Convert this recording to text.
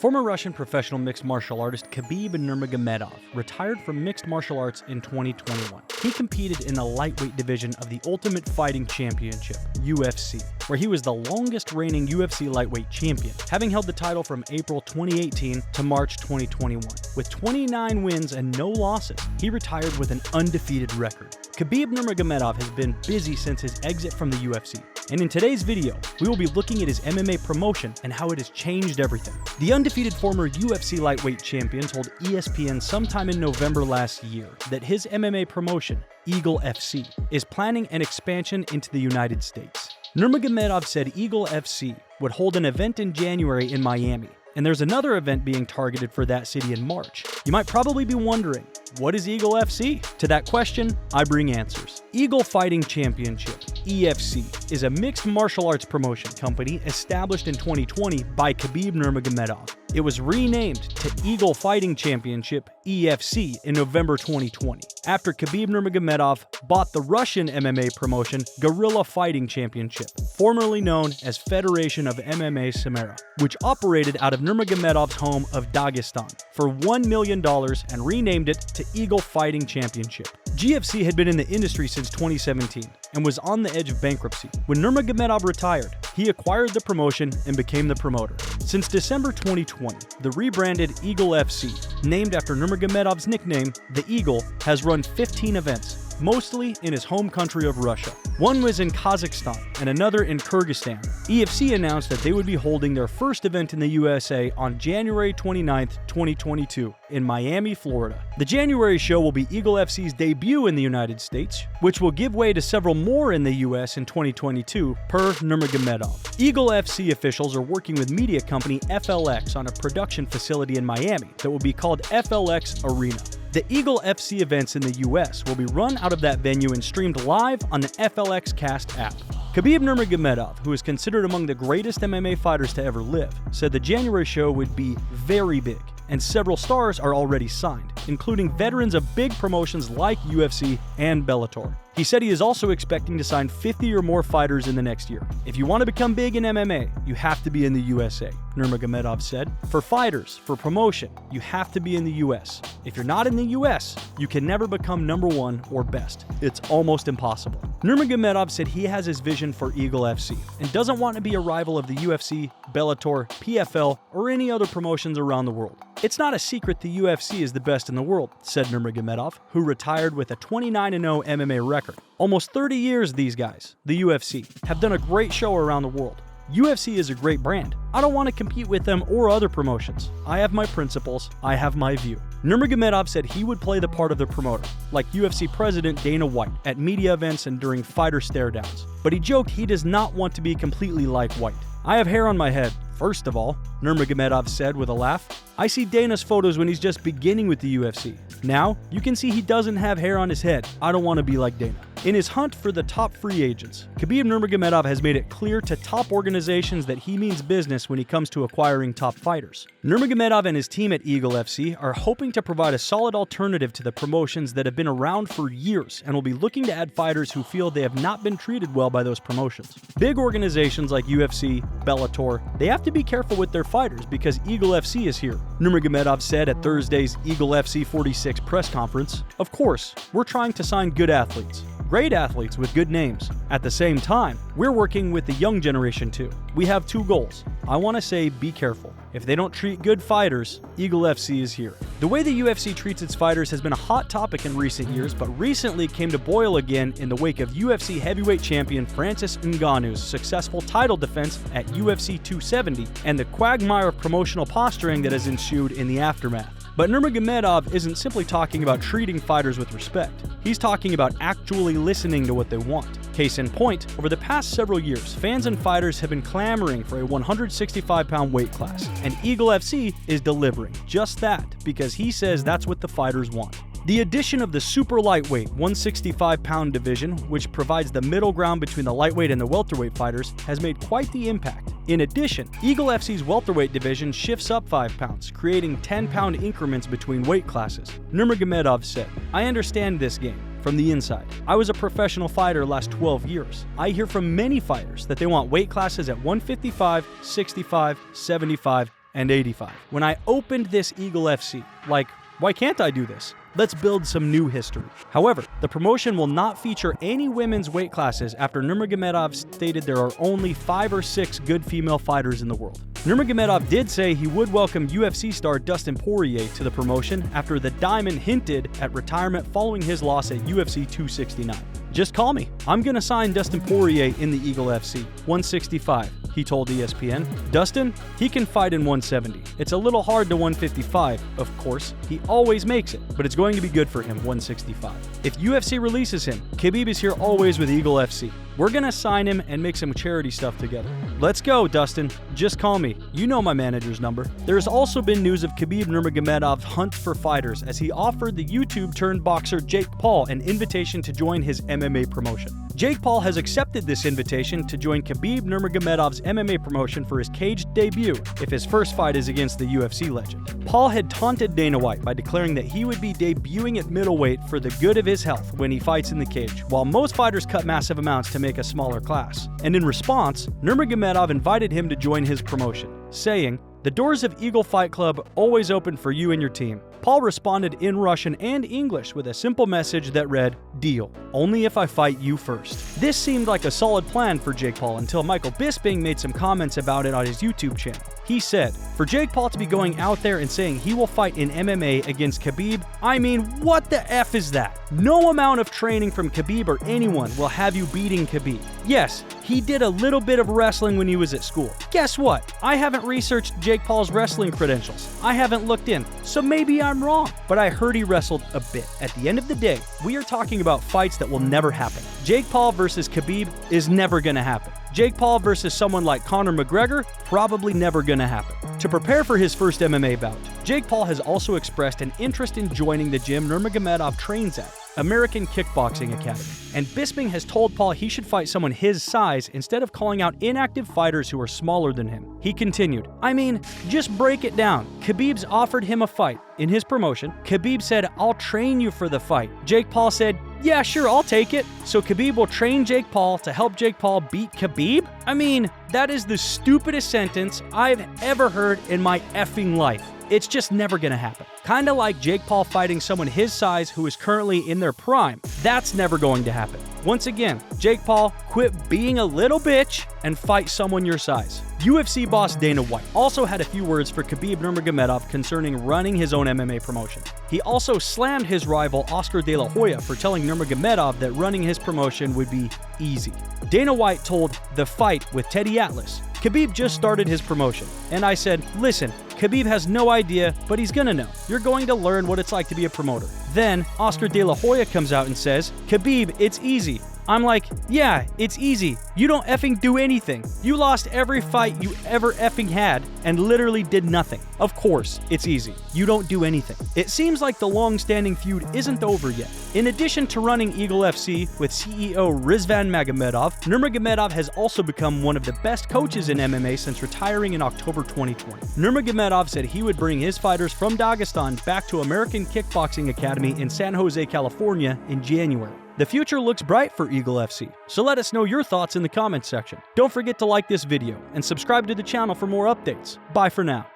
Former Russian professional mixed martial artist Khabib Nurmagomedov retired from mixed martial arts in 2021. He competed in the lightweight division of the Ultimate Fighting Championship, UFC, where he was the longest reigning UFC lightweight champion, having held the title from April 2018 to March 2021. With 29 wins and no losses, he retired with an undefeated record. Khabib Nurmagomedov has been busy since his exit from the UFC, and in today's video, we will be looking at his MMA promotion and how it has changed everything. The undefeated former UFC lightweight champion told ESPN sometime in November last year that his MMA promotion, Eagle FC, is planning an expansion into the United States. Nurmagomedov said Eagle FC would hold an event in January in Miami, and there's another event being targeted for that city in March. You might probably be wondering, what is Eagle FC? To that question, I bring answers. Eagle Fighting Championship, EFC, is a mixed martial arts promotion company established in 2020 by Khabib Nurmagomedov. It was renamed to Eagle Fighting Championship, EFC, in November 2020, after Khabib Nurmagomedov bought the Russian MMA promotion Guerrilla Fighting Championship, formerly known as Federation of MMA Samara, which operated out of Nurmagomedov's home of Dagestan, for $1 million and renamed it to Eagle Fighting Championship. GFC had been in the industry since 2017 and was on the edge of bankruptcy. When Nurmagomedov retired, he acquired the promotion and became the promoter. Since December 2020, the rebranded Eagle FC, named after Nurmagomedov's nickname, the Eagle, has run 15 events, mostly in his home country of Russia. One was in Kazakhstan and another in Kyrgyzstan. EFC announced that they would be holding their first event in the USA on January 29, 2022, in Miami, Florida. The January show will be Eagle FC's debut in the United States, which will give way to several more in the US in 2022, per Nurmagomedov. Eagle FC officials are working with media company FLX on a production facility in Miami that will be called FLX Arena. The Eagle FC events in the US will be run out of that venue and streamed live on the FLX Cast app. Khabib Nurmagomedov, who is considered among the greatest MMA fighters to ever live, said the January show would be very big, and several stars are already signed, including veterans of big promotions like UFC and Bellator. He said he is also expecting to sign 50 or more fighters in the next year. If you want to become big in MMA, you have to be in the USA, Nurmagomedov said. For fighters, for promotion, you have to be in the US. If you're not in the US, you can never become number one or best. It's almost impossible. Nurmagomedov said he has his vision for Eagle FC and doesn't want to be a rival of the UFC, Bellator, PFL, or any other promotions around the world. It's not a secret the UFC is the best in the world, said Nurmagomedov, who retired with a 29-0 MMA record. Almost 30 years these guys, the UFC, have done a great show around the world. UFC is a great brand. I don't want to compete with them or other promotions. I have my principles, I have my view. Nurmagomedov said he would play the part of the promoter, like UFC President Dana White, at media events and during fighter stare-downs. But he joked he does not want to be completely like White. I have hair on my head, first of all, Nurmagomedov said with a laugh. I see Dana's photos when he's just beginning with the UFC. Now, you can see he doesn't have hair on his head. I don't want to be like Dana. In his hunt for the top free agents, Khabib Nurmagomedov has made it clear to top organizations that he means business when he comes to acquiring top fighters. Nurmagomedov and his team at Eagle FC are hoping to provide a solid alternative to the promotions that have been around for years and will be looking to add fighters who feel they have not been treated well by those promotions. Big organizations like UFC, Bellator, they have to be careful with their fighters because Eagle FC is here, Nurmagomedov said at Thursday's Eagle FC 46 press conference. Of course, we're trying to sign good athletes. Great athletes with good names. At the same time, we're working with the young generation too. We have two goals. I want to say be careful. If they don't treat good fighters, Eagle FC is here. The way the UFC treats its fighters has been a hot topic in recent years, but recently came to boil again in the wake of UFC heavyweight champion Francis Ngannou's successful title defense at UFC 270 and the quagmire of promotional posturing that has ensued in the aftermath. But Nurmagomedov isn't simply talking about treating fighters with respect. He's talking about actually listening to what they want. Case in point, over the past several years, fans and fighters have been clamoring for a 165-pound weight class, and Eagle FC is delivering just that because he says that's what the fighters want. The addition of the super lightweight 165-pound division, which provides the middle ground between the lightweight and the welterweight fighters, has made quite the impact. In addition, Eagle FC's welterweight division shifts up 5 pounds, creating 10-pound increments between weight classes. Nurmagomedov said, "I understand this game from the inside. I was a professional fighter last 12 years. I hear from many fighters that they want weight classes at 155, 65, 75, and 85. When I opened this Eagle FC, like, why can't I do this? Let's build some new history. However, the promotion will not feature any women's weight classes after Nurmagomedov stated there are only 5 or 6 good female fighters in the world. Nurmagomedov did say he would welcome UFC star Dustin Poirier to the promotion after the Diamond hinted at retirement following his loss at UFC 269. Just call me. I'm gonna sign Dustin Poirier in the Eagle FC. 165, he told ESPN. Dustin, he can fight in 170. It's a little hard to 155, of course. He always makes it, but it's going to be good for him, 165. If UFC releases him, Khabib is here always with Eagle FC. We're gonna sign him and make some charity stuff together. Let's go, Dustin. Just call me. You know my manager's number. There's also been news of Khabib Nurmagomedov's hunt for fighters as he offered the YouTube-turned-boxer Jake Paul an invitation to join his MMA promotion. Jake Paul has accepted this invitation to join Khabib Nurmagomedov's MMA promotion for his caged debut if his first fight is against the UFC legend. Paul had taunted Dana White by declaring that he would be debuting at middleweight for the good of his health when he fights in the cage, while most fighters cut massive amounts to make a smaller class. And in response, Nurmagomedov invited him to join his promotion, saying, "The doors of Eagle Fight Club always open for you and your team." Paul responded in Russian and English with a simple message that read, "Deal, only if I fight you first." This seemed like a solid plan for Jake Paul until Michael Bisping made some comments about it on his YouTube channel. He said, "For Jake Paul to be going out there and saying he will fight in MMA against Khabib, I mean, what the F is that? No amount of training from Khabib or anyone will have you beating Khabib. Yes, he did a little bit of wrestling when he was at school. Guess what? I haven't researched Jake Paul's wrestling credentials. I haven't looked in, so maybe I'm wrong. But I heard he wrestled a bit. At the end of the day, we are talking about fights that will never happen. Jake Paul versus Khabib is never gonna happen. Jake Paul versus someone like Conor McGregor, probably never gonna happen." To prepare for his first MMA bout, Jake Paul has also expressed an interest in joining the gym Nurmagomedov trains at, American Kickboxing Academy. And Bisping has told Paul he should fight someone his size instead of calling out inactive fighters who are smaller than him. He continued, "I mean, just break it down. Khabib's offered him a fight. In his promotion, Khabib said, 'I'll train you for the fight.' Jake Paul said, 'Yeah, sure, I'll take it.' So Khabib will train Jake Paul to help Jake Paul beat Khabib? I mean, that is the stupidest sentence I've ever heard in my effing life. It's just never gonna happen. Kinda like Jake Paul fighting someone his size who is currently in their prime. That's never going to happen. Once again, Jake Paul, quit being a little bitch and fight someone your size." UFC boss Dana White also had a few words for Khabib Nurmagomedov concerning running his own MMA promotion. He also slammed his rival Oscar De La Hoya for telling Nurmagomedov that running his promotion would be easy. Dana White told The Fight with Teddy Atlas, "Khabib just started his promotion, and I said, listen, Khabib has no idea, but he's gonna know. You're going to learn what it's like to be a promoter." Then Oscar De La Hoya comes out and says, "Khabib, it's easy." I'm like, yeah, it's easy. You don't effing do anything. You lost every fight you ever effing had and literally did nothing. Of course, it's easy. You don't do anything. It seems like the long-standing feud isn't over yet. In addition to running Eagle FC with CEO Rizvan Magomedov, Nurmagomedov has also become one of the best coaches in MMA since retiring in October 2020. Nurmagomedov said he would bring his fighters from Dagestan back to American Kickboxing Academy in San Jose, California in January. The future looks bright for Eagle FC, so let us know your thoughts in the comments section. Don't forget to like this video and subscribe to the channel for more updates. Bye for now.